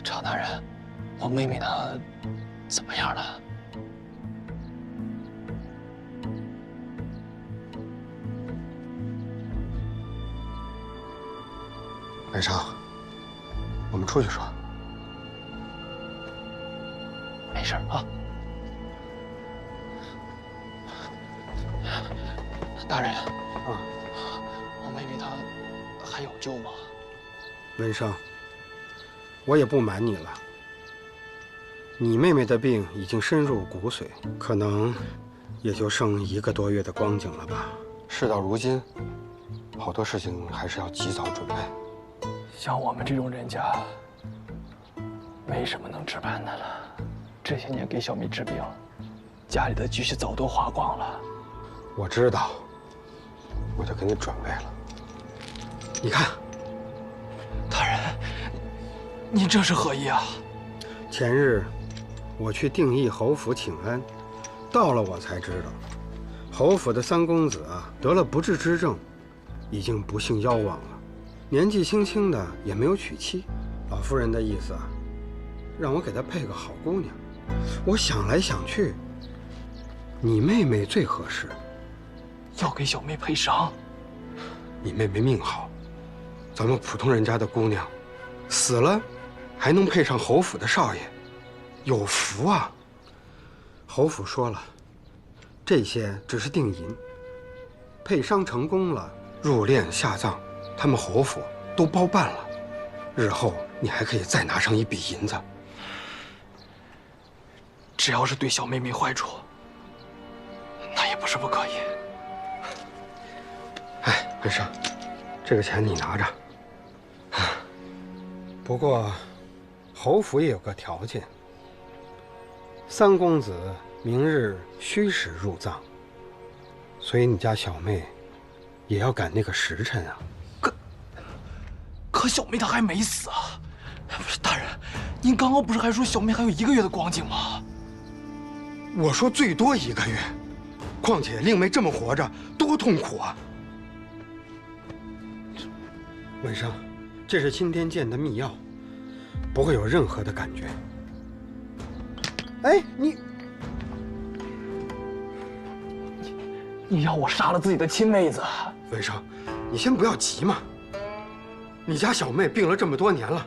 常大人，我妹妹她怎么样了？文生，我们出去说。没事啊。大人，我妹妹她还有救吗？文生，我也不瞒你了，你妹妹的病已经深入骨髓，可能也就剩1个多月的光景了吧。事到如今，好多事情还是要及早准备。像我们这种人家，没什么能置办的了。这些年给小妹治病，家里的积蓄早都花光了。我知道，我就给你准备了。你看，大人，您这是何意啊？前日我去定邑侯府请安，到了我才知道，侯府的3公子啊得了不治之症，已经不幸夭亡了。年纪轻轻的也没有娶妻，老夫人的意思啊，让我给她配个好姑娘。我想来想去，你妹妹最合适。要给小妹配伤？你妹妹命好，咱们普通人家的姑娘，死了还能配上侯府的少爷，有福啊！侯府说了，这些只是定银，配伤成功了，入殓下葬，他们侯府都包办了。日后你还可以再拿上一笔银子。只要是对小妹没坏处，那也不是不可以。哎，文生，这个钱你拿着。不过，侯府也有个条件，3公子明日虚实入葬，所以你家小妹也要赶那个时辰啊。可小妹她还没死啊！不是大人，您刚刚不是还说小妹还有1个月的光景吗？我说最多1个月，况且令妹这么活着多痛苦啊！文生，这是钦天监的秘药，不会有任何的感觉。哎，你要我杀了自己的亲妹子？文生，你先不要急嘛。你家小妹病了这么多年了，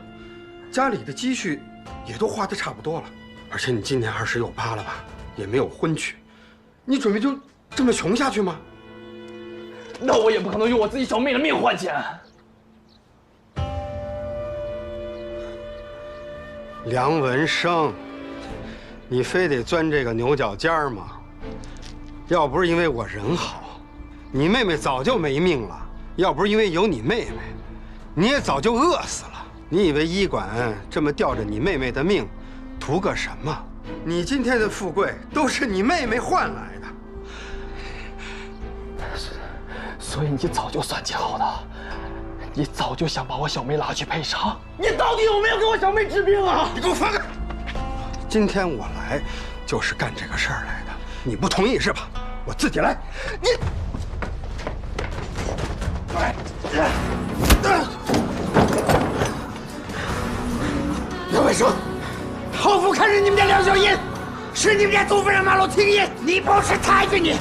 家里的积蓄也都花得差不多了，而且你今年28了吧，也没有婚娶，你准备就这么穷下去吗？那我也不可能用我自己小妹的命换钱。梁文生，你非得钻这个牛角尖儿吗？要不是因为我人好，你妹妹早就没命了；要不是因为有你妹妹，你也早就饿死了。你以为医馆这么吊着你妹妹的命，图个什么？你今天的富贵都是你妹妹换来的。所以你早就算计好的，你早就想把我小妹拉去配伤。你到底有没有给我小妹治病啊？你给我放开！今天我来就是干这个事儿来的，你不同意是吧？我自己来。你，刘卫生，侯府看着你们家梁小银，是你们家祖坟上马路停银，你不是抬举你。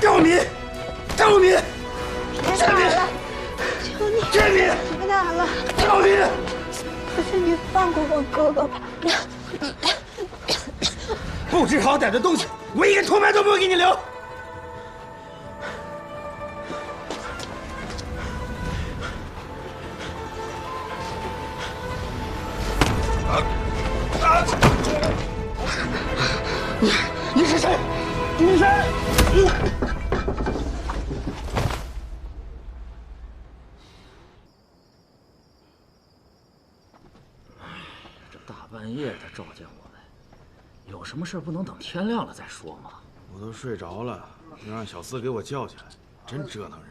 刁民，刁民，别打了，求你，刁民，别打了，刁民！求求你放过我哥哥吧！不知好歹的东西，我一个唾沫都不会给你留。你是谁？你是谁？这大半夜的召见我们，有什么事不能等天亮了再说吗？我都睡着了，又让小厮给我叫起来，真折腾人。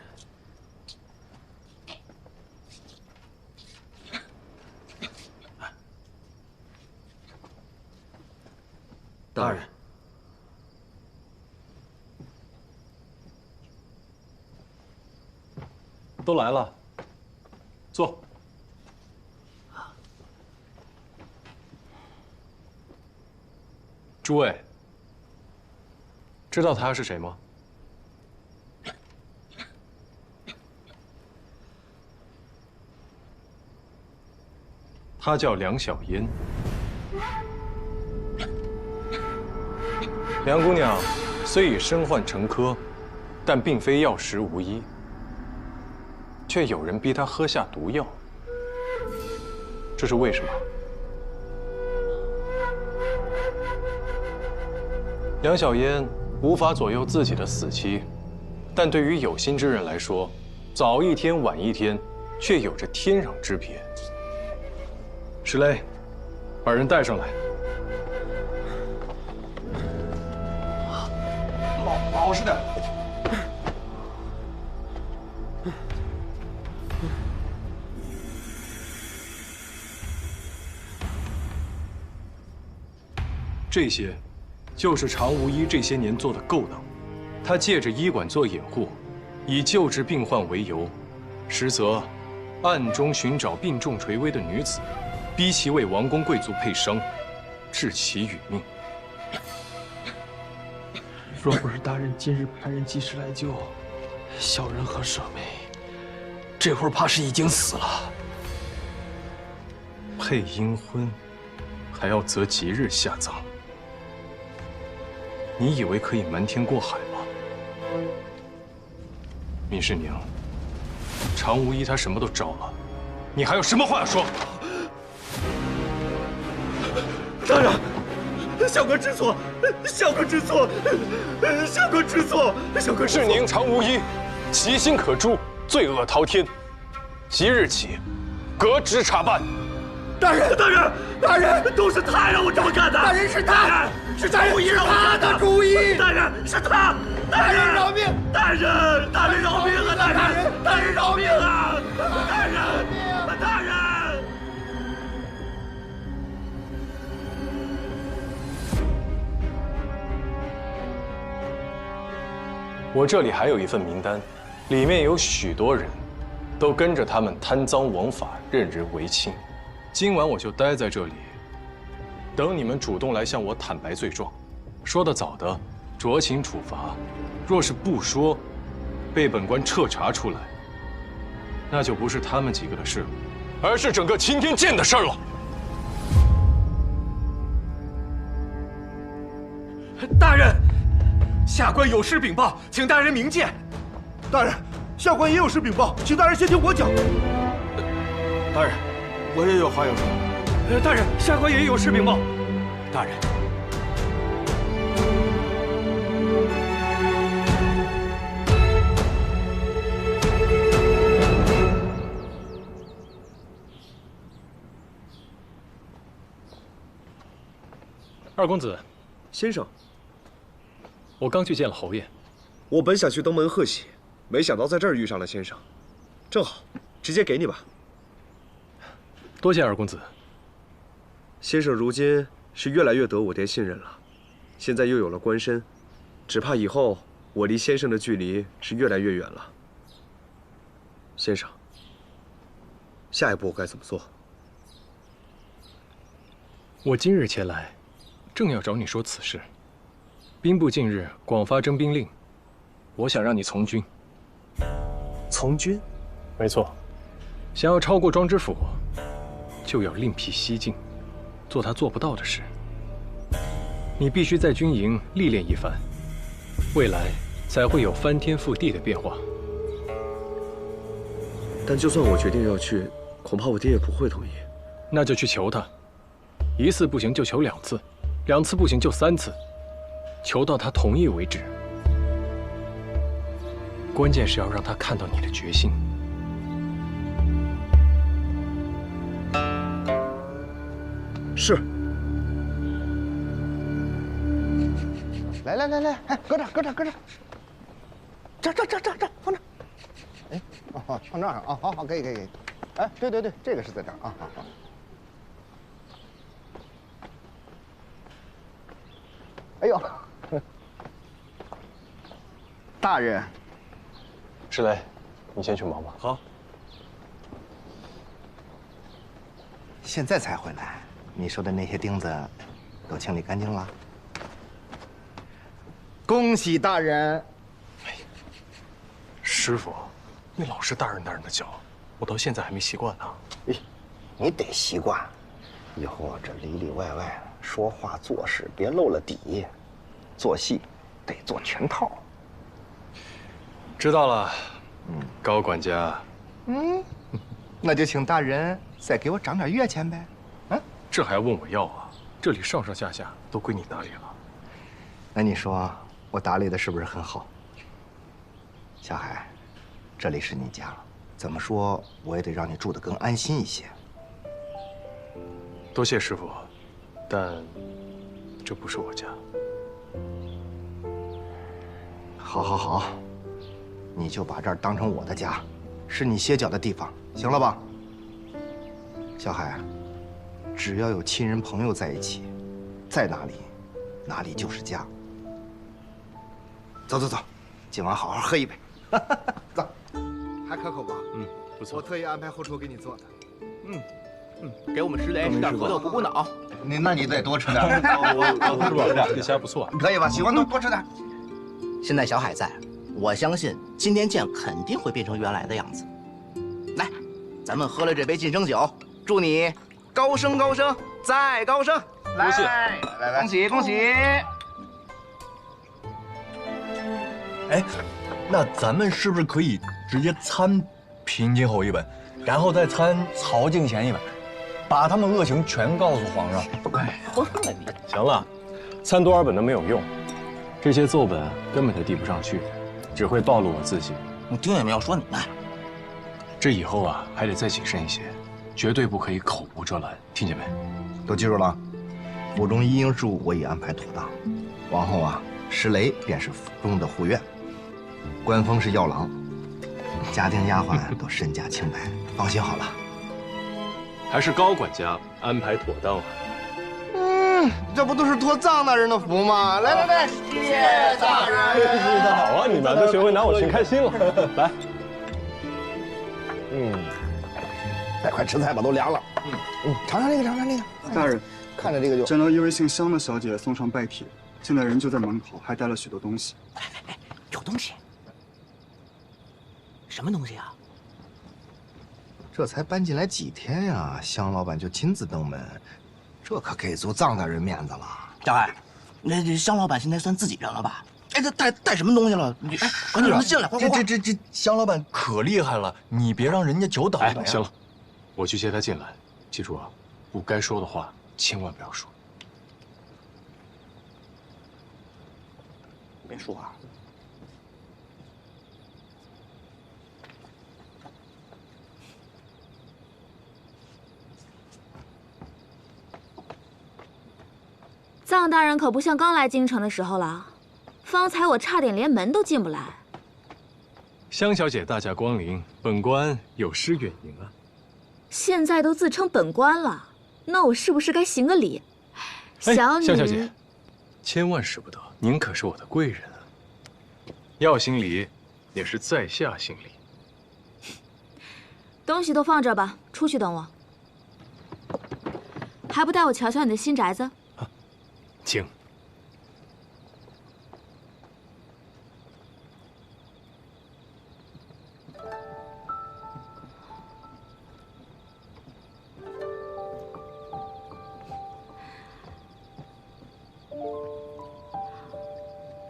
大人。都来了，坐。诸位，知道他是谁吗？他叫梁小烟。梁姑娘虽已身患成科，但并非药石无医，却有人逼她喝下毒药，这是为什么？梁小烟无法左右自己的死期，但对于有心之人来说，早一天晚一天，却有着天壤之别。石雷，把人带上来。老实点。这些，就是常无医这些年做的勾当。他借着医馆做掩护，以救治病患为由，实则暗中寻找病重垂危的女子，逼其为王公贵族配伤，致其殒命。若不是大人今日派人及时来救，小人和舍妹这会儿怕是已经死了。配阴婚，还要择吉日下葬。你以为可以瞒天过海吗？闵世宁，常无医他什么都招了，你还有什么话要说？大人，小哥知错，小哥知错，小哥知错，小哥知错。世宁常无医，其心可诛，罪恶滔天。即日起，革职查办。大人，大人，大人，都是他让我这么干的。大人是他，是常无医让我干的。主意，大人是他。大人饶命！大人，大人饶命啊！大人，大人饶命啊！大人，大人。我这里还有一份名单，里面有许多人，都跟着他们贪赃枉法、任人唯亲。今晚我就待在这里，等你们主动来向我坦白罪状。说得早的，酌情处罚；若是不说，被本官彻查出来，那就不是他们几个的事了，而是整个青天剑的事了。大人，下官有失禀报，请大人明鉴。大人，下官也有失禀报，请大人先听我讲。大人，我也有话要说。大人，下官也有失禀报。大人，二公子，先生，我刚去见了侯爷。我本想去登门贺喜，没想到在这儿遇上了先生，正好，直接给你吧。多谢二公子。先生如今是越来越得我爹信任了，现在又有了官身，只怕以后我离先生的距离是越来越远了。先生，下一步我该怎么做？我今日前来，正要找你说此事。兵部近日广发征兵令，我想让你从军。从军？没错，想要超过庄知府，就要另辟蹊径，做他做不到的事。你必须在军营历练一番，未来才会有翻天覆地的变化。但就算我决定要去，恐怕我爹也不会同意。那就去求他，一次不行就求2次，2次不行就3次，求到他同意为止。关键是要让他看到你的决心。是。来，哎，搁这儿，这，放这儿。哎，哦，放这儿啊，好，可以。哎，对，这个是在这儿啊，好。呦，大人，石雷，你先去忙吧。好。现在才回来，你说的那些钉子都清理干净了？恭喜大人！师傅，你老是大人大人的叫，我到现在还没习惯呢。你得习惯，以后啊，这里里外外说话做事别漏了底，做戏得做全套。知道了，高管家。那就请大人再给我涨点月钱呗。这还要问我要啊？这里上上下下都归你打理了。那你说我打理的是不是很好？小海，这里是你家，怎么说我也得让你住得更安心一些。多谢师傅，但这不是我家。好，好，好，你就把这儿当成我的家，是你歇脚的地方，行了吧？小海，只要有亲人朋友在一起，在哪里，哪里就是家。走走走，今晚好好喝一杯。走，还可口吧？不错。我特意安排后厨给你做的。给我们石雷吃点核桃补补脑。那你得多吃点。师傅，这虾不错。可以吧？喜欢多吃点。现在小海在，我相信金殿剑肯定会变成原来的样子。来，咱们喝了这杯晋升酒，祝你高升高升再高升。多谢，恭喜恭喜！哎，那咱们是不是可以直接参平津侯一本，然后再参曹敬贤一本，把他们恶行全告诉皇上？哎，不是问题。行了，参多少本都没有用，这些奏本根本就递不上去，只会暴露我自己。你听见没有？说你们。这以后啊，还得再谨慎一些，绝对不可以口无遮拦，听见没？都记住了。府中一应事务我已安排妥当，往后啊，石雷便是府中的护院，官封是药郎，家丁丫鬟都身家清白，放心好了。还是高管家安排妥当啊。这不都是托臧大人的福吗？来来来，谢大人。好啊，你们都学会拿我寻开心了。来，再快吃菜吧，都凉了。尝尝这个，尝尝这个。大人，看着这个就。见到一位姓香的小姐送上拜帖，现在人就在门口，还带了许多东西。哎，有东西？什么东西啊？这才搬进来几天呀，香老板就亲自登门，这可给足臧大人面子了。小海，那香老板现在算自己人了吧？哎，这带什么东西了？你哎，赶紧让他进来，快快快！这香老板可厉害了，你别让人家久等了呀。行了，我去接他进来。记住啊，不该说的话千万不要说。别说话。臧大人可不像刚来京城的时候了，方才我差点连门都进不来。香小姐大驾光临，本官有失远迎啊。现在都自称本官了，那我是不是该行个礼？小女，香小姐，千万使不得，您可是我的贵人啊。要行礼，也是在下行礼。东西都放这儿吧，出去等我。还不带我瞧瞧你的新宅子？请。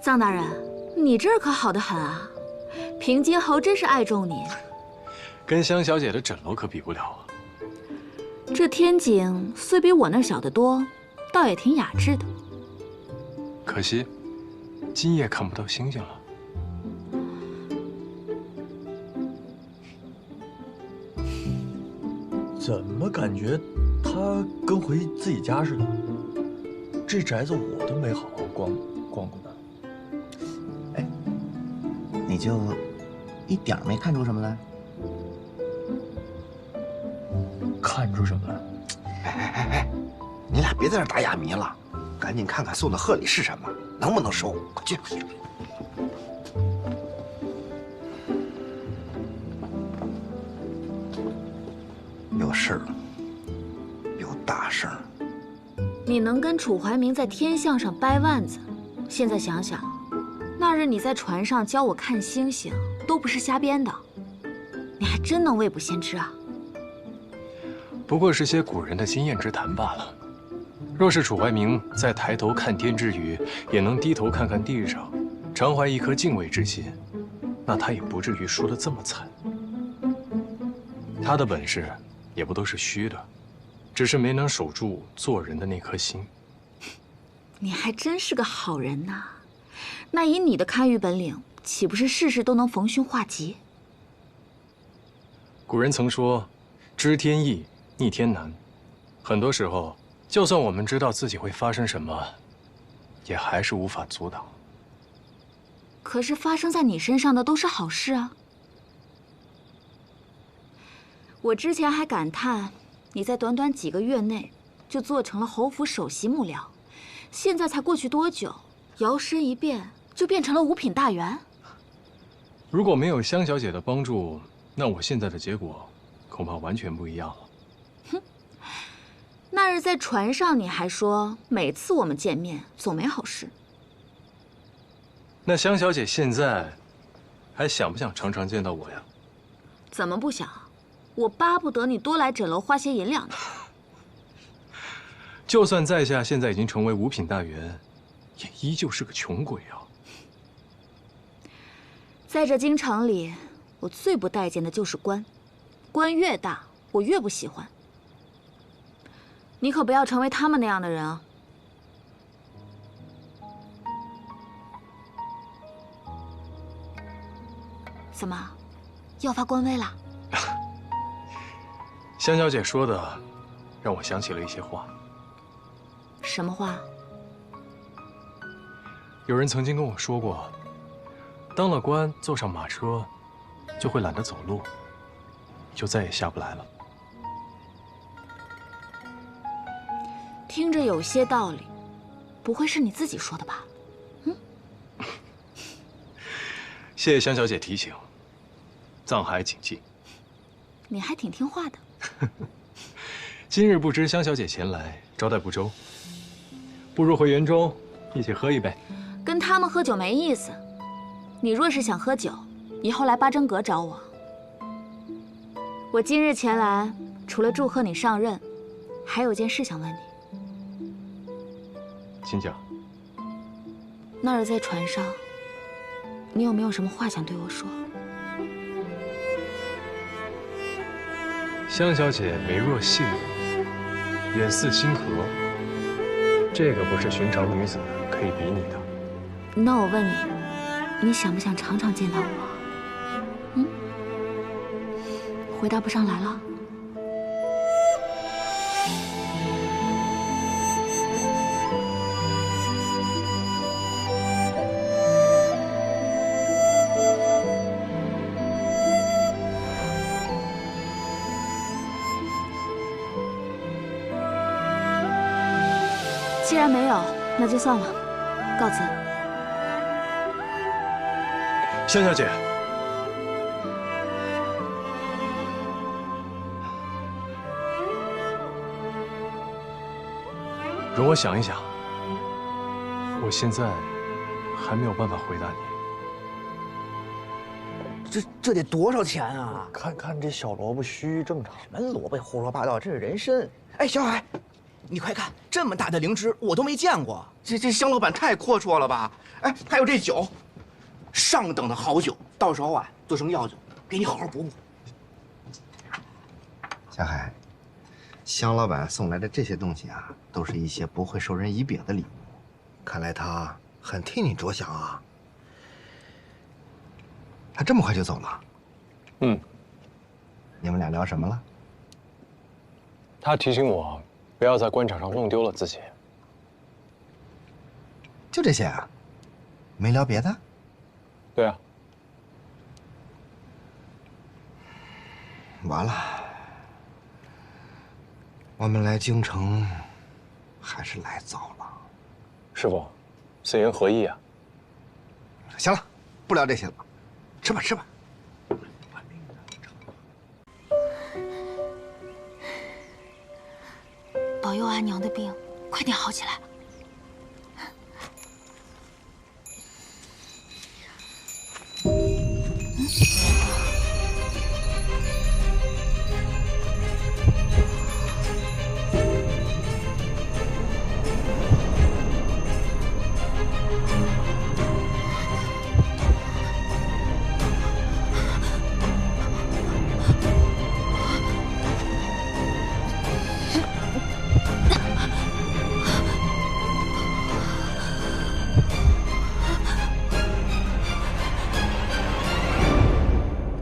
臧大人，你这儿可好得很啊！平津侯真是爱重你。跟香小姐的枕楼可比不了啊。这天井虽比我那儿小得多，倒也挺雅致的。可惜，今夜看不到星星了。怎么感觉他跟回自己家似的？这宅子我都没好好逛过呢。哎，你就一点没看出什么来？看出什么来？哎，你俩别在这打哑谜了。赶紧看看送的贺礼是什么，能不能收？快去！有事儿，有大事儿。你能跟楚怀民在天象上掰腕子，现在想想，那日你在船上教我看星星，都不是瞎编的。你还真能未卜先知啊！不过是些古人的经验之谈罢了。若是楚怀民在抬头看天之余，也能低头看看地上，常怀一颗敬畏之心，那他也不至于输得这么惨。他的本事也不都是虚的，只是没能守住做人的那颗心。你还真是个好人呐！那以你的看舆本领，岂不是事事都能逢凶化吉？古人曾说：“知天意，逆天难。”很多时候，就算我们知道自己会发生什么，也还是无法阻挡。可是发生在你身上的都是好事啊！我之前还感叹你在短短几个月内就做成了侯府首席幕僚，现在才过去多久，摇身一变就变成了五品大员。如果没有香小姐的帮助，那我现在的结果恐怕完全不一样了。哼，那日在船上你还说每次我们见面总没好事。那香小姐现在还想不想常常见到我呀？怎么不想？我巴不得你多来枕楼花些银两呢。就算在下现在已经成为五品大员，也依旧是个穷鬼啊。在这京城里，我最不待见的就是官，官越大，我越不喜欢。你可不要成为他们那样的人啊！怎么，要发官威了？香小姐说的，让我想起了一些话。什么话？有人曾经跟我说过，当了官，坐上马车，就会懒得走路，就再也下不来了。听着有些道理，不会是你自己说的吧？嗯。谢谢香小姐提醒，藏海谨记。你还挺听话的。今日不知香小姐前来，招待不周，不如回园中一起喝一杯。跟他们喝酒没意思。你若是想喝酒，以后来八珍阁找我。我今日前来，除了祝贺你上任，还有件事想问你。请讲。那日在船上，你有没有什么话想对我说？香小姐眉若细柳，眼似星河，这个不是寻常女子可以比拟的。那我问你，你想不想常常见到我？嗯？回答不上来了。既然没有，那就算了，告辞。香小姐，容我想一想。我现在还没有办法回答你。这得多少钱啊？看看这小萝卜须正常。什么萝卜胡说八道，这是人参。哎，小海，你快看，这么大的灵芝我都没见过。这香老板太阔绰了吧？哎，还有这酒，上等的好酒，到时候啊做成药酒，给你好好补补。小海，香老板送来的这些东西啊，都是一些不会受人以柄的礼物，看来他很替你着想啊。他这么快就走了？嗯。你们俩聊什么了？他提醒我，不要在官场上弄丢了自己。就这些啊？没聊别的？对啊。完了，我们来京城还是来早了。师傅，四言合一啊。行了，不聊这些了，吃吧吃吧。保佑阿娘的病快点好起来。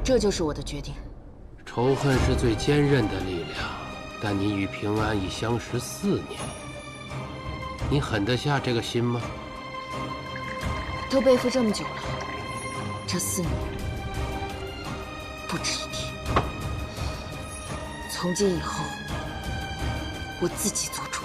这就是我的决定。仇恨是最坚韧的力量，但你与平安已相识4年，你狠得下这个心吗？都背负这么久了，这4年不值一提。从今以后，我自己做主。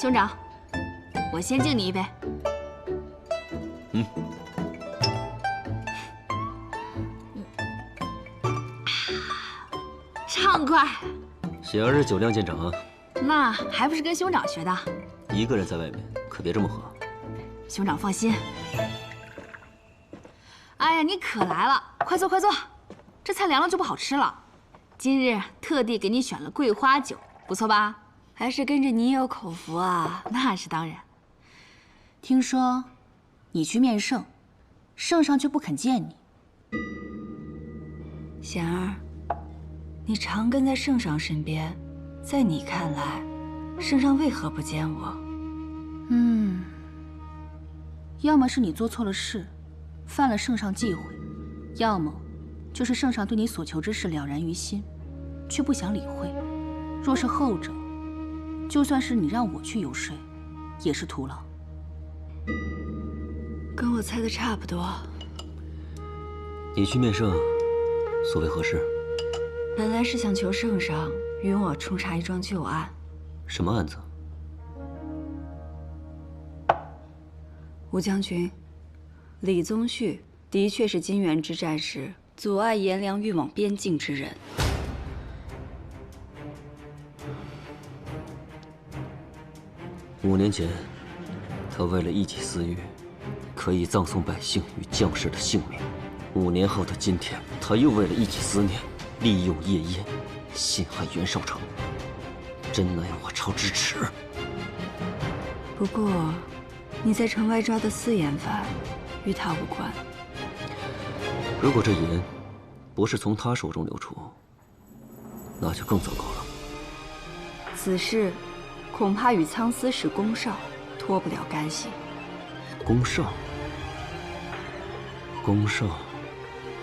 兄长，我先敬你一杯。嗯。畅快。喜儿是酒量见长啊。那还不是跟兄长学的。一个人在外面可别这么喝。兄长放心。哎呀，你可来了，快坐快坐。这菜凉了就不好吃了。今日特地给你选了桂花酒，不错吧？还是跟着你有口福啊？那是当然。听说你去面圣，圣上却不肯见你。贤儿，你常跟在圣上身边，在你看来，圣上为何不见我？要么是你做错了事，犯了圣上忌讳，要么就是圣上对你所求之事了然于心，却不想理会。若是后者，就算是你让我去游说，也是徒劳。跟我猜的差不多。你去面圣，所谓何事？本来是想求圣上允我冲查一桩旧案。什么案子？吴将军，李宗旭的确是金元之战时阻碍颜良运往边境之人。5年前，他为了一己私欲，可以葬送百姓与将士的性命。5年后的今天，他又为了一己私念，利用夜宴，陷害袁绍成，真乃我朝之耻。不过，你在城外抓的4眼犯，与他无关。如果这盐不是从他手中流出，那就更糟糕了。此事恐怕与苍司使龚绍脱不了干系。龚绍、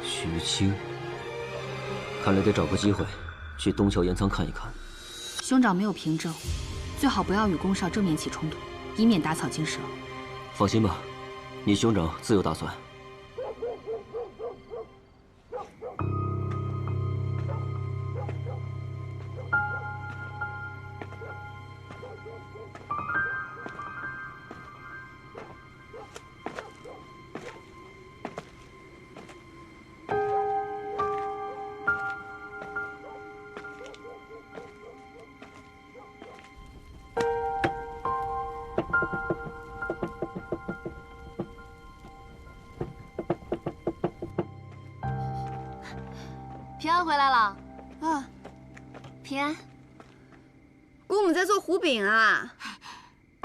徐清，看来得找个机会去东桥盐仓看一看。兄长没有凭证，最好不要与龚绍正面起冲突，以免打草惊蛇。放心吧，你兄长自有打算。平安回来了啊！平安，姑母在做糊饼啊。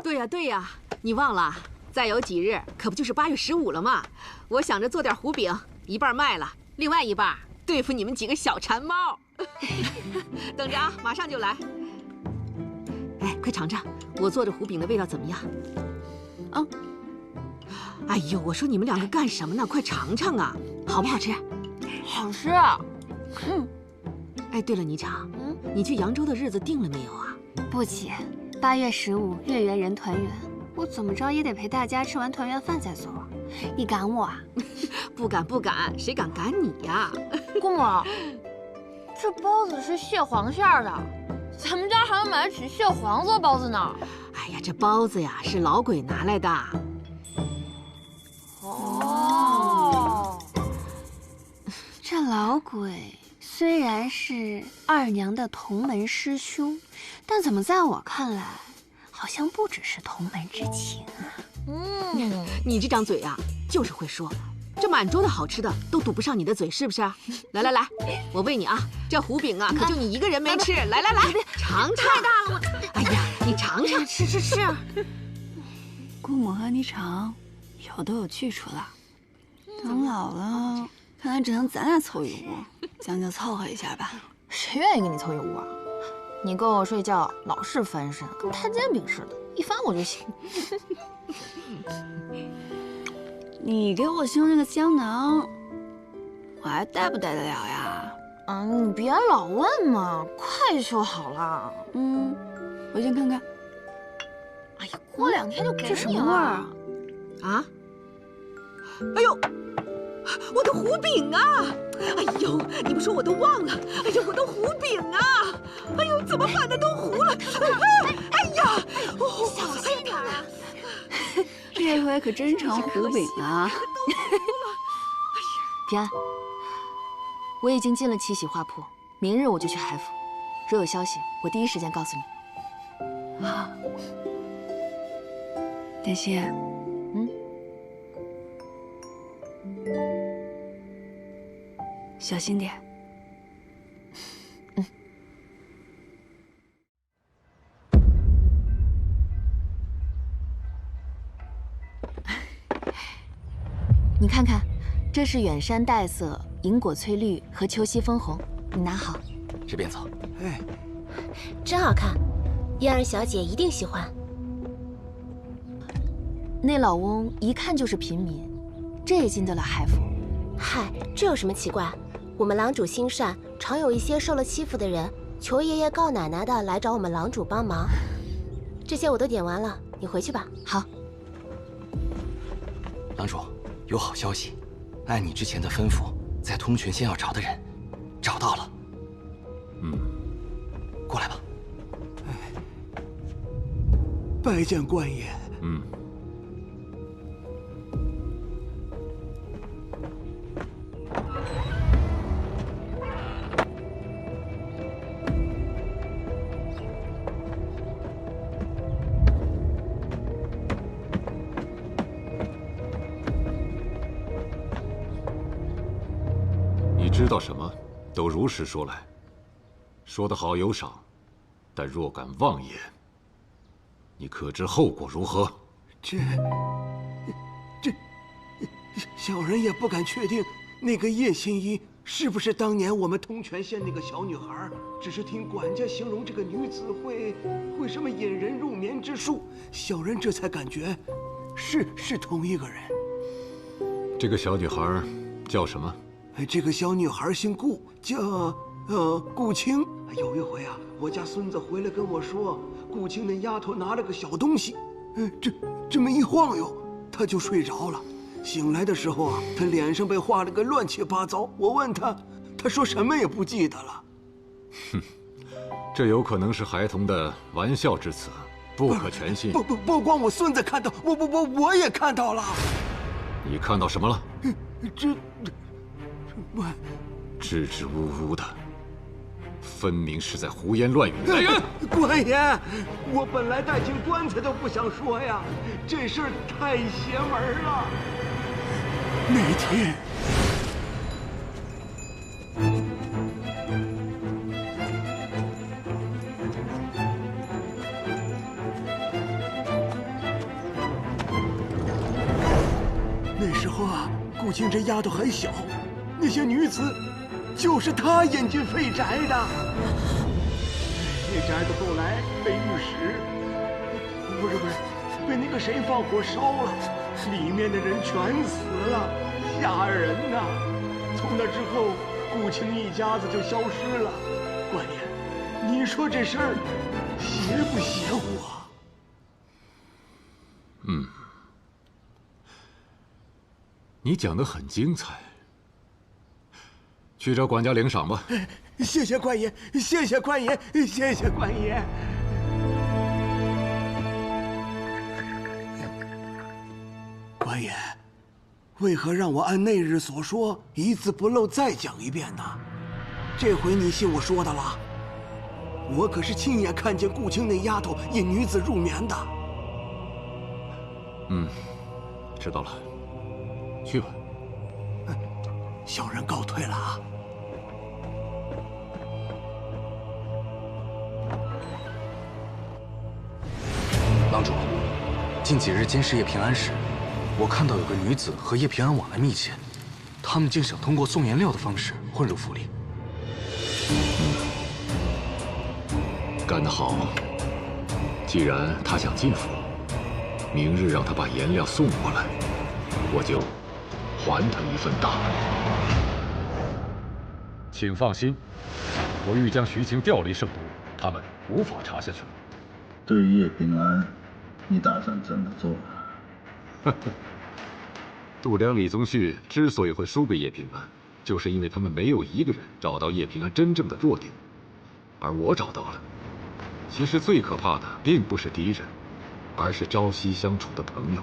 对呀对呀，你忘了，再有几日可不就是8月15了吗？我想着做点糊饼，一半卖了，另外一半对付你们几个小馋猫。等着啊，马上就来。快尝尝我做的糊饼的味道怎么样？啊！哎呦，我说你们两个干什么呢？快尝尝啊，好不好吃？好吃。哎，对了，霓裳，你去扬州的日子定了没有啊？不急，8月15月圆人团圆，我怎么着也得陪大家吃完团圆饭再走。你赶我啊？不敢不敢，谁敢赶你呀？姑母，这包子是蟹黄馅的，咱们家还要买得起蟹黄做包子呢。哎呀，这包子呀是老鬼拿来的。哦，这老鬼虽然是二娘的同门师兄，但怎么在我看来，好像不只是同门之情啊。你这张嘴啊，就是会说，这满桌的好吃的都堵不上你的嘴，是不是？来来来，我喂你啊，这糊饼啊，可就你一个人没吃。来来来，尝尝。太大了，哎呀，你尝尝，吃。姑母和霓裳以后都有去处了，等老了，看来只能咱俩凑一屋，将就凑合一下吧。谁愿意跟你凑一屋啊？你跟我睡觉老是翻身，跟摊煎饼似的，一翻我就醒。你给我修那个香囊，我还带不带得了呀？你别老问嘛，快修好了。我先看看。哎呀，过2天就给你了。这什么味儿啊？啊？哎呦，我的糊饼啊！哎呦，你不说我都忘了。哎呦，我的糊饼啊！哎呦，怎么办的？都糊了！哎呀，小心点啊！这回可真成糊饼了。平安，我已经进了七喜花铺，明日我就去海府，若有消息，我第一时间告诉你。啊，黛西，小心点。你看看，这是远山黛色、银果翠绿和秋夕枫红，你拿好。这边走。哎，真好看，燕儿小姐一定喜欢。那老翁一看就是平民，这也进得了海府？嗨，这有什么奇怪？我们郎主心善，常有一些受了欺负的人，求爷爷告奶奶的来找我们郎主帮忙。这些我都点完了，你回去吧。好。郎主。有好消息，按你之前的吩咐，在通泉县要找的人，找到了。过来吧。拜见官爷。知道什么，都如实说来。说得好有赏，但若敢妄言，你可知后果如何？这，小人也不敢确定，那个叶心怡是不是当年我们通泉县那个小女孩？只是听管家形容这个女子会什么引人入眠之术，小人这才感觉是同一个人。这个小女孩叫什么？这个小女孩姓顾，叫顾青。有一回啊，我家孙子回来跟我说，顾青那丫头拿了个小东西，这么一晃悠，她就睡着了。醒来的时候啊，她脸上被画了个乱七八糟。我问她，她说什么也不记得了。哼，这有可能是孩童的玩笑之词，不可全信。不光我孙子看到，我也看到了。你看到什么了？我支支吾吾的，分明是在胡言乱语。来人！官爷，我本来带进棺材都不想说呀，这事儿太邪门了。那天，那时候啊，顾青这丫头还小。那些女子，就是他引进废宅的。那宅子后来被御史不是，被那个谁放火烧了，里面的人全死了，吓人呐！从那之后，顾青一家子就消失了。官爷，你说这事儿邪不邪乎啊？嗯，你讲得很精彩。去找管家领赏吧。谢谢官爷，谢谢官爷，谢谢官爷。官爷，为何让我按那日所说，一字不漏再讲一遍呢？这回你信我说的了？我可是亲眼看见顾青那丫头引女子入眠的。嗯，知道了。去吧。小人告退了啊。郎主，近几日监视叶平安时，我看到有个女子和叶平安往来密切，他们竟想通过送颜料的方式混入府里。干得好！既然他想进府，明日让他把颜料送过来，我就还他一份大恩。请放心，我欲将徐晴调离圣都，他们无法查下去。对于叶平安，你打算怎么做？度良、李宗旭之所以会输给叶平安，就是因为他们没有一个人找到叶平安真正的弱点，而我找到了。其实最可怕的并不是敌人，而是朝夕相处的朋友。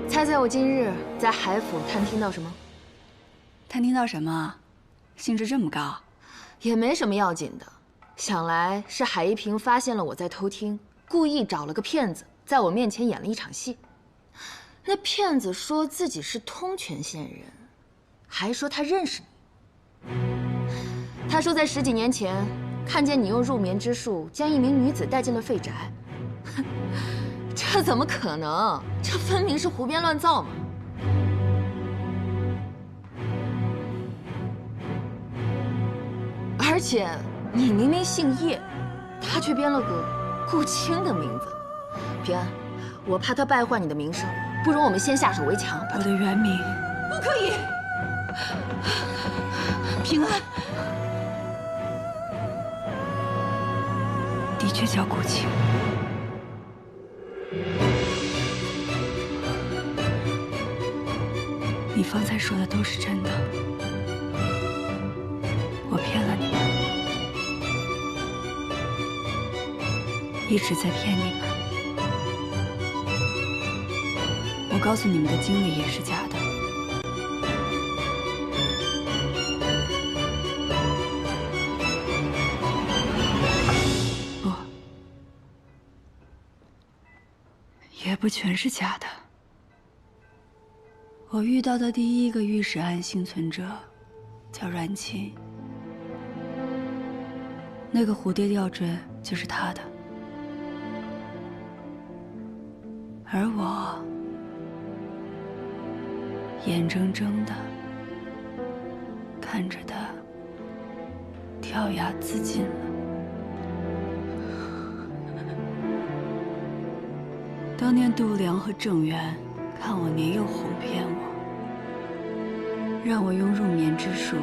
猜猜我今日在海府探听到什么？探听到什么？兴致这么高？也没什么要紧的，想来是海一平发现了我在偷听，故意找了个骗子在我面前演了一场戏。那骗子说自己是通泉县人，还说他认识你。他说在10几年前看见你用入眠之术将一名女子带进了废宅。这怎么可能？这分明是胡编乱造嘛！而且你明明姓叶，他却编了个顾青的名字。平安，我怕他败坏你的名声，不如我们先下手为强。我的原名不可以。平安，的确叫顾青。你方才说的都是真的，我骗了你们，一直在骗你们。我告诉你们的经历也是假的。不，也不全是假的。我遇到的第一个御史案幸存者叫阮琴，那个蝴蝶吊坠就是他的，而我眼睁睁地看着他跳崖自尽了。当年度良和郑源看我年幼哄骗我，让我用入眠之术，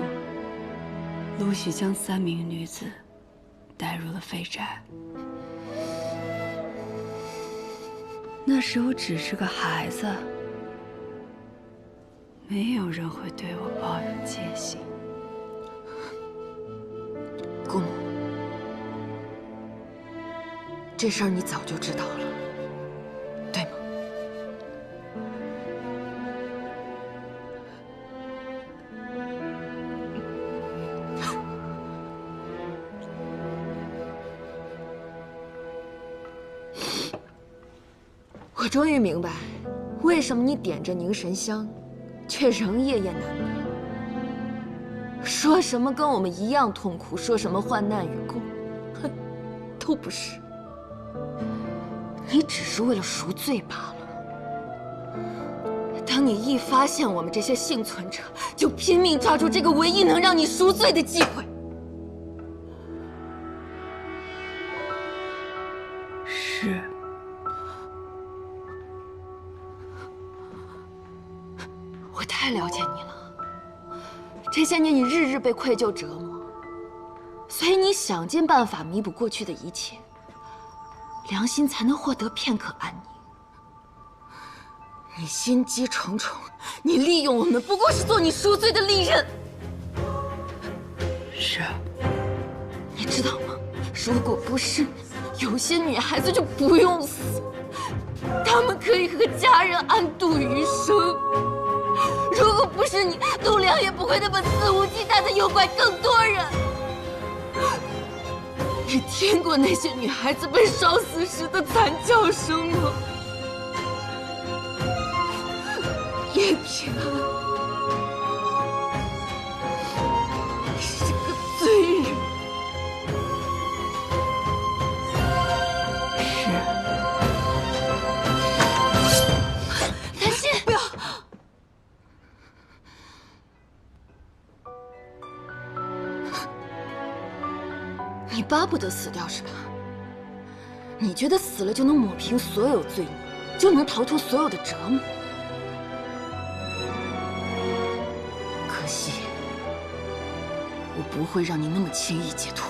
陆续将3名女子带入了废宅。那时我只是个孩子，没有人会对我抱有戒心。顾母，这事儿你早就知道了，对吗？我终于明白，为什么你点着凝神香，却仍夜夜难眠。说什么跟我们一样痛苦，说什么患难与共，哼，都不是。你只是为了赎罪罢了。当你一发现我们这些幸存者，就拼命抓住这个唯一能让你赎罪的机会。是。我太了解你了。这些年你日日被愧疚折磨，所以你想尽办法弥补过去的一切，良心才能获得片刻安宁。你心机重重，你利用我们不过是做你赎罪的利刃。是。你知道吗？如果不是你，有些女孩子就不用死，她们可以和家人安度余生。如果不是你，度良也不会那么肆无忌惮地诱拐更多人。你听过那些女孩子被烧死时的惨叫声吗？叶平安是个罪人。担心，不要。你巴不得死掉是吧？你觉得死了就能抹平所有罪孽，就能逃脱所有的折磨？可惜，我不会让你那么轻易解脱。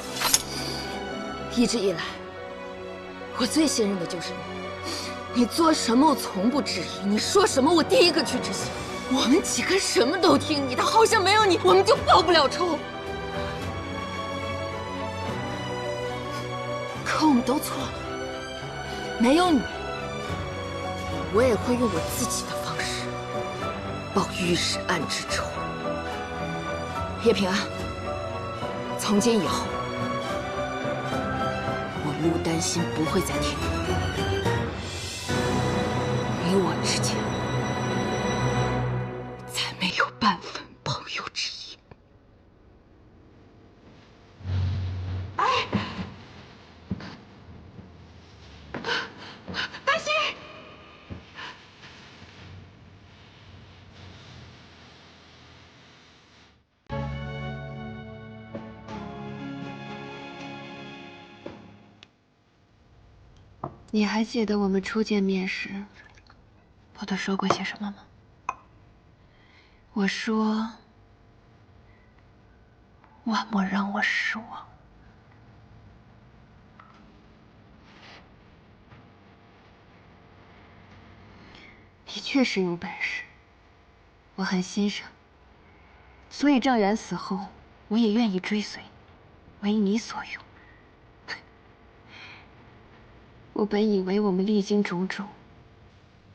一直以来，我最信任的就是你。你做什么我从不质疑，你说什么我第一个去执行。我们几个什么都听你的，好像没有你我们就报不了仇。可我们都错了，没有你，我也会用我自己的方式报御史案之仇。叶平安，从今以后，我陆丹心不会再听你我之间再没有半分朋友之意。丹心，你还记得我们初见面时，我都说过些什么吗？我说，万莫让我失望。你确实有本事，我很欣赏。所以郑源死后，我也愿意追随，为你所用。我本以为我们历经种种，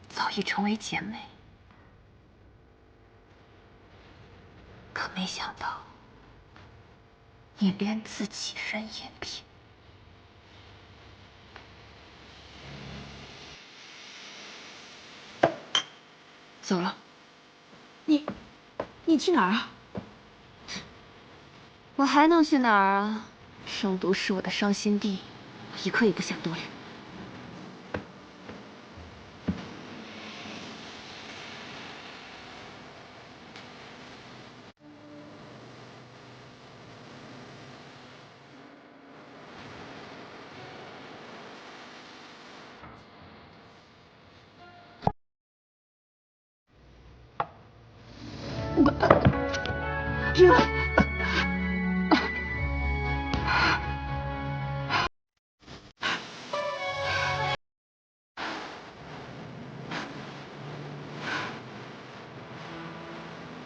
早已成为姐妹，可没想到，你连自己人也骗。走了。你去哪儿啊？我还能去哪儿啊？圣都是我的伤心地，我一刻也不想多留。平安，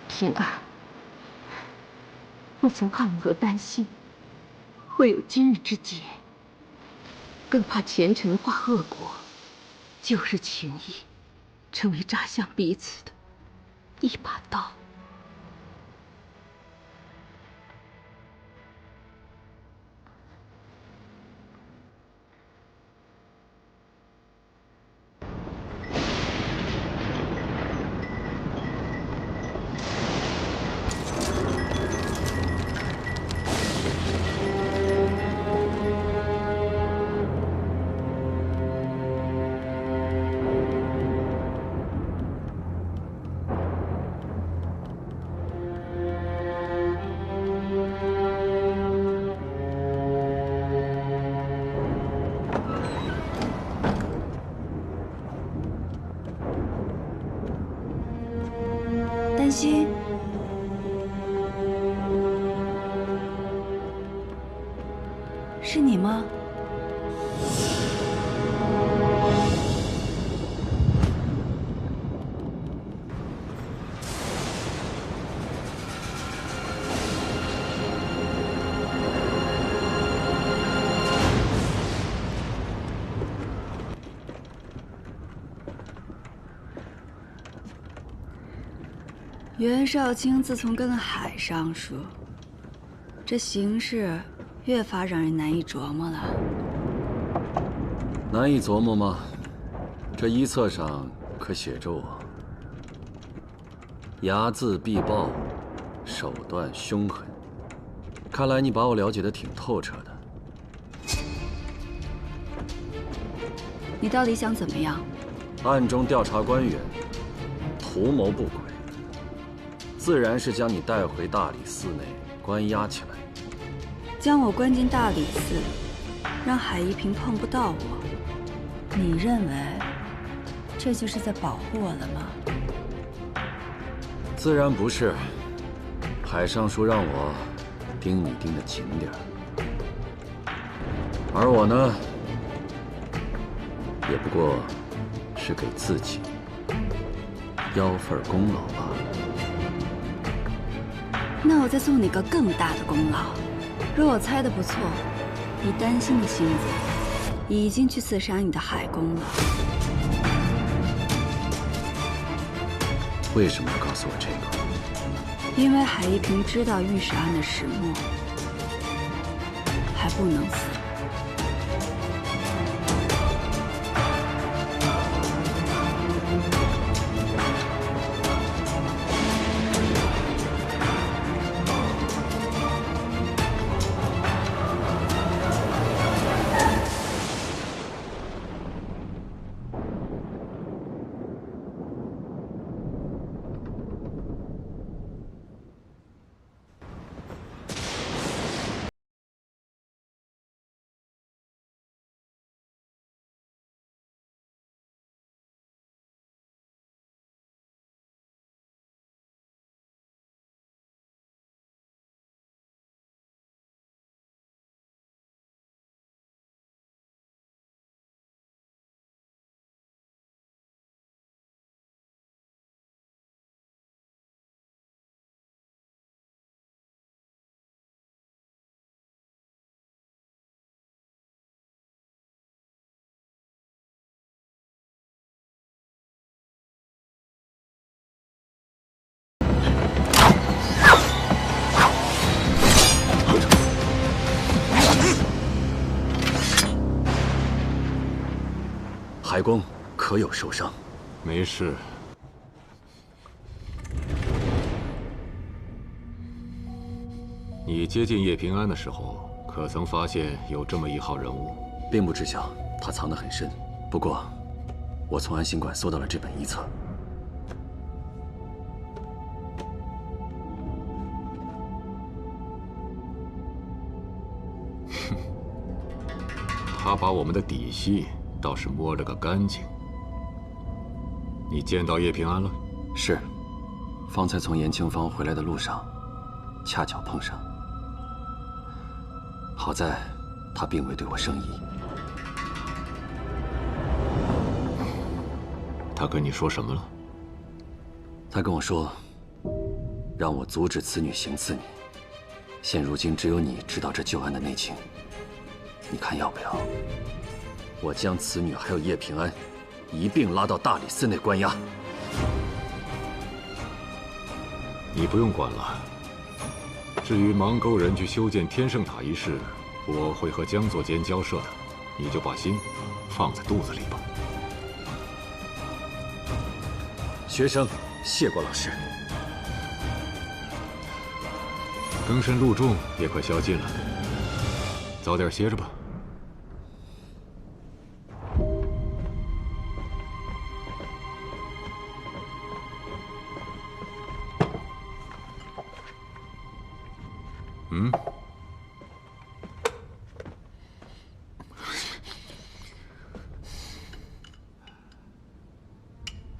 平安，我曾暗恶担心会有今日之劫，更怕前尘化恶果，旧日情谊成为扎向彼此的一把刀。担心？是你吗？袁少卿自从跟了海尚书，这形势越发让人难以琢磨了。难以琢磨吗？这一册上可写着我睚眦必报，手段凶狠。看来你把我了解得挺透彻的。你到底想怎么样？暗中调查官员，图谋不轨。自然是将你带回大理寺内关押起来，将我关进大理寺，让海一平碰不到我。你认为这就是在保护我了吗？自然不是。海尚书让我盯你盯得紧点儿，而我呢，也不过是给自己邀份功劳罢了。那我再送你个更大的功劳。若我猜的不错，你担心的星子已经去刺杀你的海公了。为什么要告诉我这个？因为海一平知道御史案的始末，还不能死。海公可有受伤？没事。你接近叶平安的时候，可曾发现有这么一号人物？并不知晓，他藏得很深。不过，我从安心馆搜到了这本遗册。他把我们的底细倒是摸了个干净。你见到叶平安了？是，方才从延庆坊回来的路上，恰巧碰上。好在，他并未对我生疑。他跟你说什么了？他跟我说，让我阻止此女行刺你。现如今只有你知道这旧案的内情，你看要不要？我将此女还有叶平安一并拉到大理寺内关押。你不用管了。至于芒沟人去修建天圣塔一事，我会和江作监交涉的，你就把心放在肚子里吧。学生谢过老师。更深露重也快宵禁了，早点歇着吧。嗯。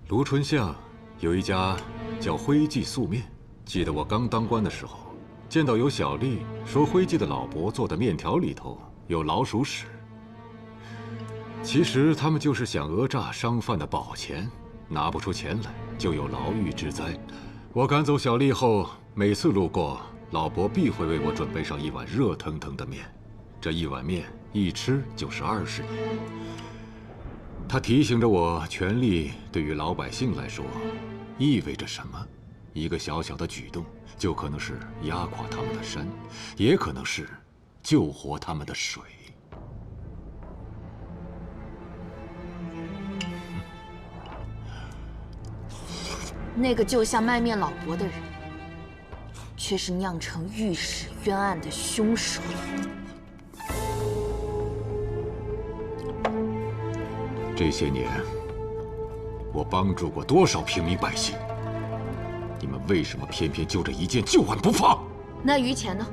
卢春巷有一家叫徽记素面，记得我刚当官的时候，见到有小吏说徽记的老伯做的面条里头有老鼠屎。其实他们就是想讹诈商贩的宝钱，拿不出钱来就有牢狱之灾。我赶走小吏后，每次路过，老伯必会为我准备上一碗热腾腾的面，这一碗面一吃就是20年。他提醒着我，权力对于老百姓来说意味着什么。一个小小的举动，就可能是压垮他们的山，也可能是救活他们的水。那个就像卖面老伯的人，却是酿成御史冤案的凶手。这些年，我帮助过多少平民百姓？你们为什么偏偏就这一件旧案不放？那于钱呢？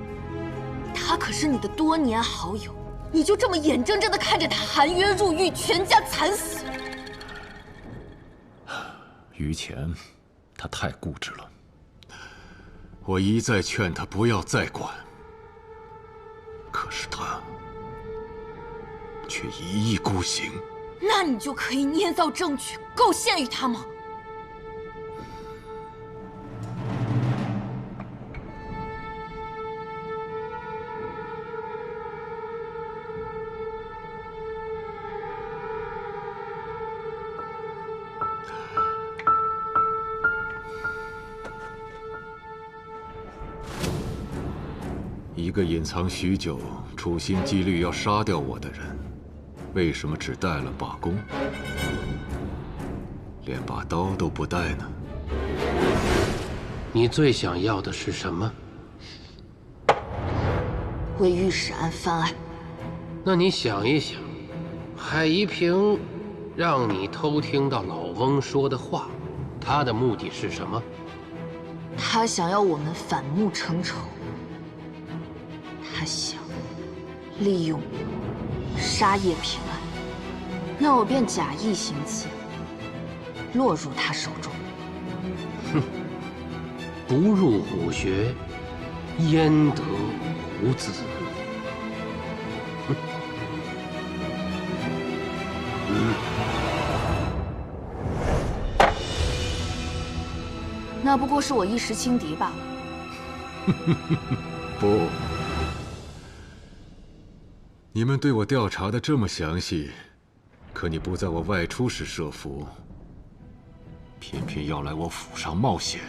他可是你的多年好友，你就这么眼睁睁地看着他含冤入狱，全家惨死？于钱，他太固执了。我一再劝他不要再管，可是他却一意孤行。那你就可以捏造证据，构陷于他吗？一个隐藏许久、处心积虑要杀掉我的人，为什么只带了把弓，连把刀都不带呢？你最想要的是什么？为御史案翻案。那你想一想，海一平让你偷听到老翁说的话，他的目的是什么？他想要我们反目成仇。他想利用我杀叶平安，那我便假意行刺，落入他手中。哼，不入虎穴，焉得虎子？那不过是我一时轻敌罢了。不。你们对我调查的这么详细，可你不在我外出时设伏，偏偏要来我府上冒险。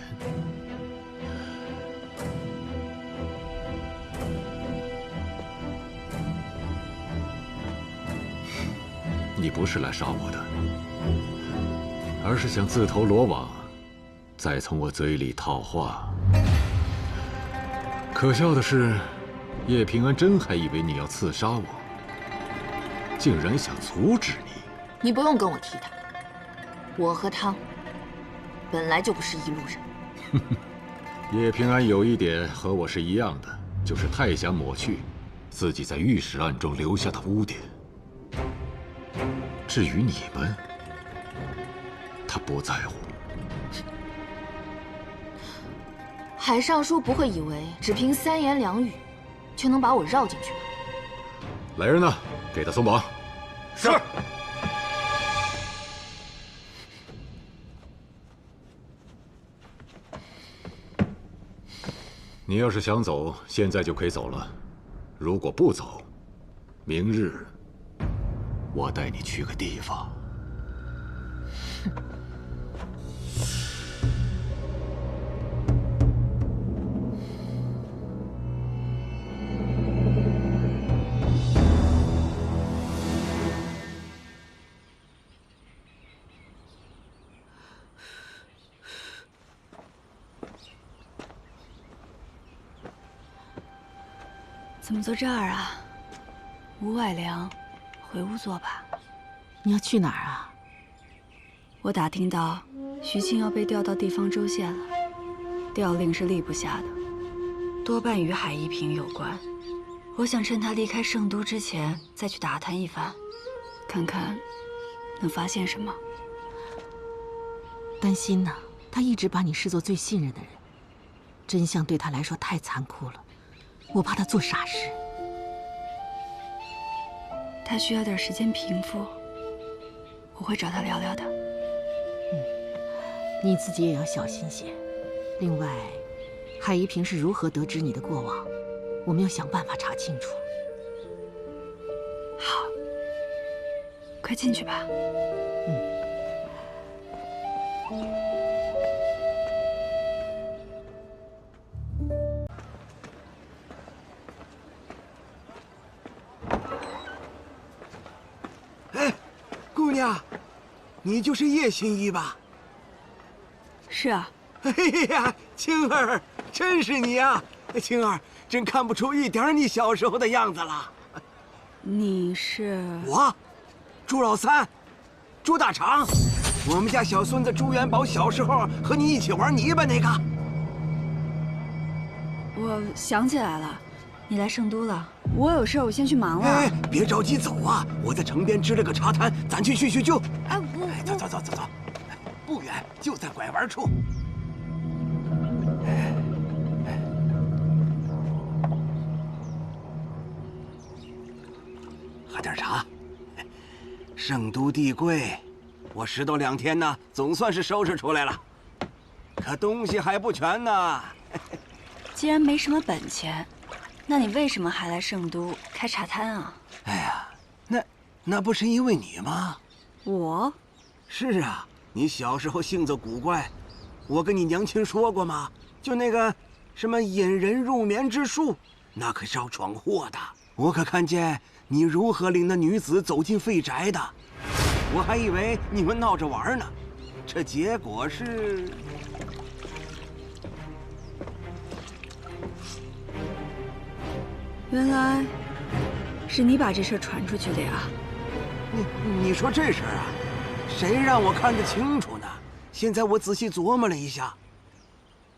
你不是来杀我的，而是想自投罗网，再从我嘴里套话。可笑的是，叶平安真还以为你要刺杀我，竟然想阻止你。你不用跟我提他，我和他本来就不是一路人。叶平安有一点和我是一样的，就是太想抹去自己在御史案中留下的污点。至于你们，他不在乎。海尚书不会以为只凭3言2语就能把我绕进去吧？来人呐，给他松绑。是。你要是想走，现在就可以走了；如果不走，明日我带你去个地方。怎么坐这儿啊？屋外凉，回屋坐吧。你要去哪儿啊？我打听到徐庆要被调到地方州县了，调令是立不下的，多半与海一平有关。我想趁他离开圣都之前再去打探一番，看看能发现什么。担心呢，他一直把你视作最信任的人，真相对他来说太残酷了，我怕他做傻事。他需要点时间平复，我会找他聊聊的。你自己也要小心些。另外，海一平是如何得知你的过往，我们要想办法查清楚。好，快进去吧。姑娘，你就是叶新一吧？是啊。哎呀，青儿，真是你啊！青儿，真看不出一点你小时候的样子了。你是？我，朱老三，朱大长，我们家小孙子朱元宝小时候和你一起玩泥巴那个。我想起来了，你来圣都了。我有事，我先去忙了。哎，别着急走啊！我在城边支了个茶摊，咱去叙叙旧。哎，走，不远，就在拐弯处。喝点茶。圣都地贵，我拾掇2天呢，总算是收拾出来了，可东西还不全呢。既然没什么本钱，那你为什么还来圣都开茶摊啊？哎呀，那不是因为你吗？我？是啊，你小时候性子古怪，我跟你娘亲说过吗？就那个什么引人入眠之术，那可是要闯祸的。我可看见你如何领那女子走进废宅的，我还以为你们闹着玩呢，这结果是……原来是你把这事传出去的呀？你说这事儿啊，谁让我看得清楚呢？现在我仔细琢磨了一下，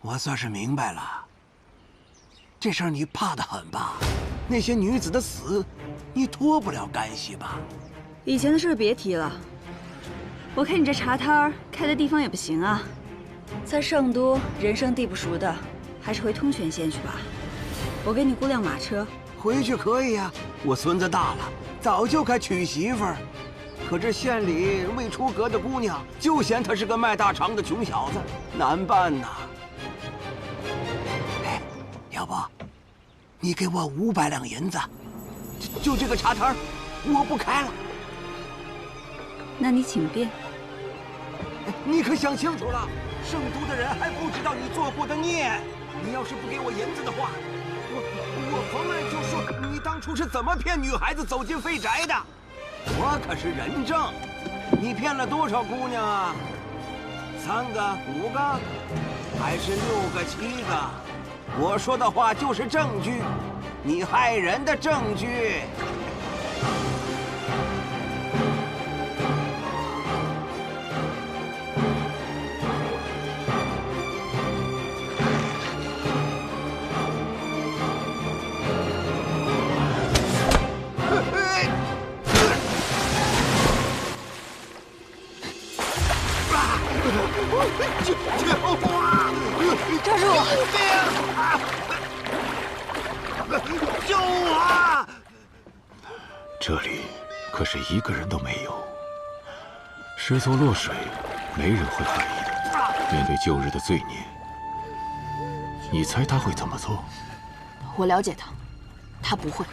我算是明白了。这事儿你怕得很吧？那些女子的死，你脱不了干系吧？以前的事别提了。我看你这茶摊儿开的地方也不行啊，在圣都人生地不熟的，还是回通泉县去吧。我给你雇辆马车。回去可以呀，我孙子大了，早就该娶媳妇儿。可这县里未出阁的姑娘，就嫌他是个卖大肠的穷小子，难办呐。哎，要不你给我500两银子，就这个茶摊儿，我不开了。那你请便。你可想清楚了，圣都的人还不知道你做过的孽。你要是不给我银子的话，我逢人就说你当初是怎么骗女孩子走进废宅的。我可是人证，你骗了多少姑娘啊？3个、5个，还是6个、7个？我说的话就是证据，你害人的证据。抓住我！救我！这里可是一个人都没有，失足落水，没人会怀疑的。面对旧日的罪孽，你猜他会怎么做？我了解他，他不会。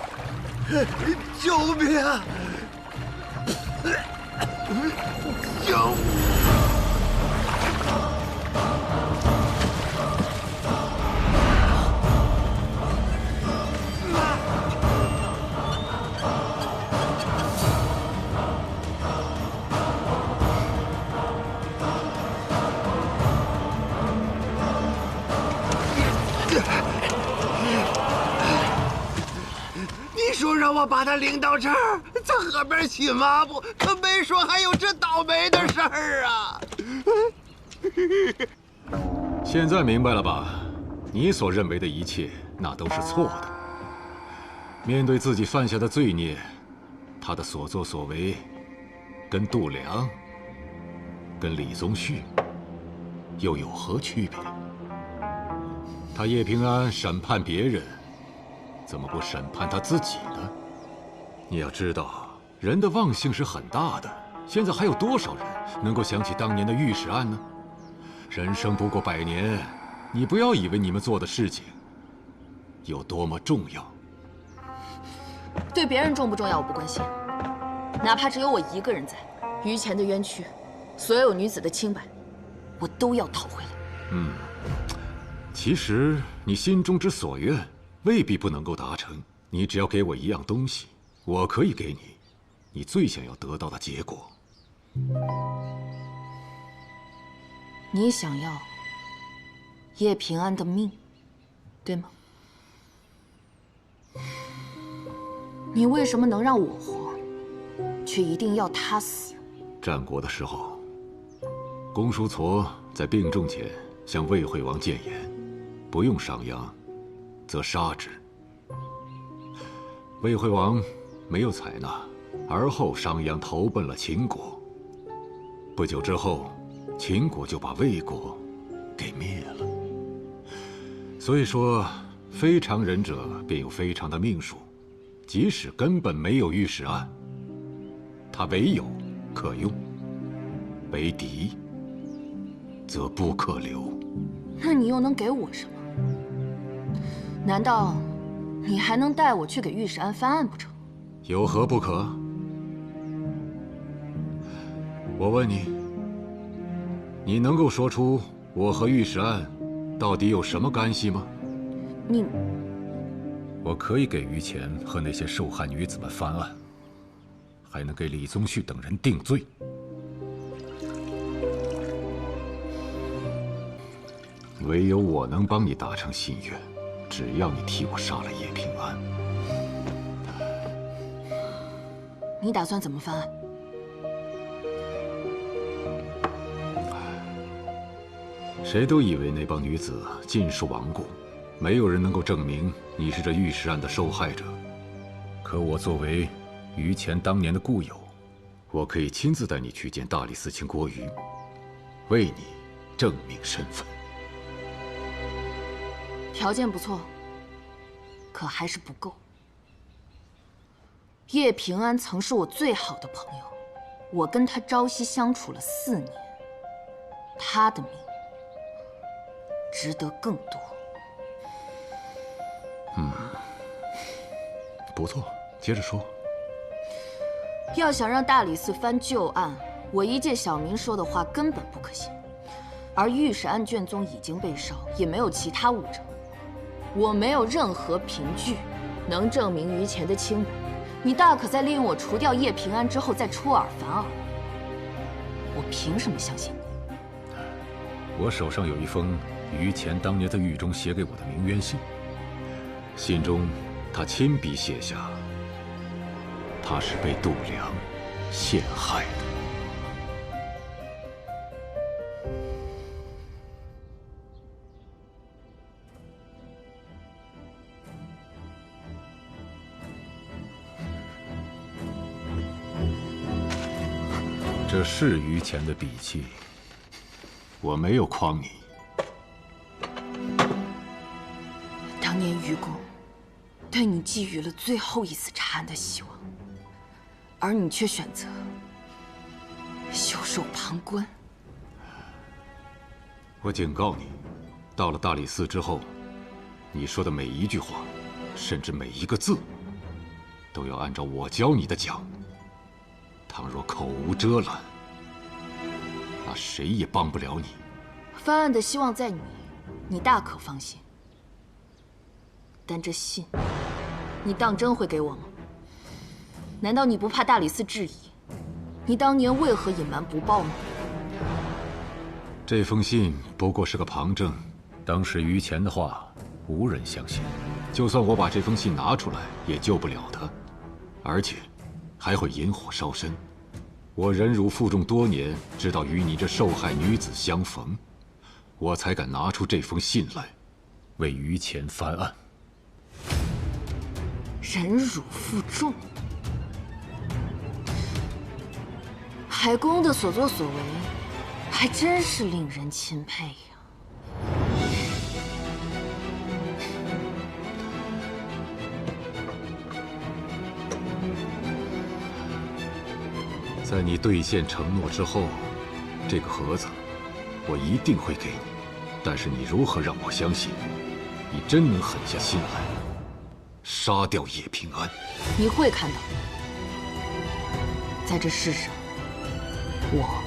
救命啊！江湖。你说让我把他领到这儿，在河边洗抹布，可没说还有这倒霉的事儿啊！现在明白了吧？你所认为的一切，那都是错的。面对自己犯下的罪孽，他的所作所为，跟度量、跟李宗旭又有何区别？他叶平安审判别人，怎么不审判他自己呢？你要知道，人的忘性是很大的。现在还有多少人能够想起当年的御史案呢？人生不过100年，你不要以为你们做的事情有多么重要。对别人重不重要我不关心，哪怕只有我一个人在，于前的冤屈，所有女子的清白，我都要讨回来。其实你心中之所愿未必不能够达成，你只要给我一样东西，我可以给你最想要得到的结果。你想要叶平安的命，对吗？你为什么能让我活，却一定要他死？战国的时候，公叔痤在病重前向魏惠王谏言，不用商鞅，则杀之。魏惠王没有采纳，而后商鞅投奔了秦国。不久之后，秦国就把魏国给灭了。所以说，非常人者便有非常的命数，即使根本没有御史案，他唯有可用，为敌则不可留。那你又能给我什么？难道你还能带我去给御史案翻案不成？有何不可？我问你，你能够说出我和御史案到底有什么干系吗？我可以给于前和那些受害女子们翻案，还能给李宗旭等人定罪。唯有我能帮你达成心愿，只要你替我杀了叶平安。你打算怎么翻案？谁都以为那帮女子尽数亡故，没有人能够证明你是这御史案的受害者。可我作为于前当年的故友，我可以亲自带你去见大理寺卿郭瑜，为你证明身份。条件不错，可还是不够。叶平安曾是我最好的朋友，我跟他朝夕相处了4年，他的命值得更多。不错，接着说。要想让大理寺翻旧案，我一介小民说的话根本不可信。而御史案卷宗已经被烧，也没有其他物证，我没有任何凭据能证明于前的清白。你大可在利用我除掉叶平安之后再出尔反尔。我凭什么相信你？我手上有一封于前当年在狱中写给我的鸣冤信，信中他亲笔写下，他是被度量陷害的。这是于前的笔迹，我没有诓你。当年于公对你寄予了最后一次查案的希望，而你却选择袖手旁观。我警告你，到了大理寺之后，你说的每一句话，甚至每一个字，都要按照我教你的讲。倘若口无遮拦，谁也帮不了你。翻案的希望在你，你大可放心。但这信，你当真会给我吗？难道你不怕大理寺质疑？你当年为何隐瞒不报吗？这封信不过是个旁证，当时于谦的话无人相信。就算我把这封信拿出来，也救不了他，而且还会引火烧身。我忍辱负重多年，直到与你这受害女子相逢，我才敢拿出这封信来，为于谦翻案。忍辱负重，海公的所作所为，还真是令人钦佩呀。在你兑现承诺之后，这个盒子我一定会给你。但是你如何让我相信，你真能狠下心来，杀掉叶平安？你会看到，在这世上，我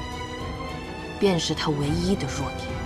便是他唯一的弱点。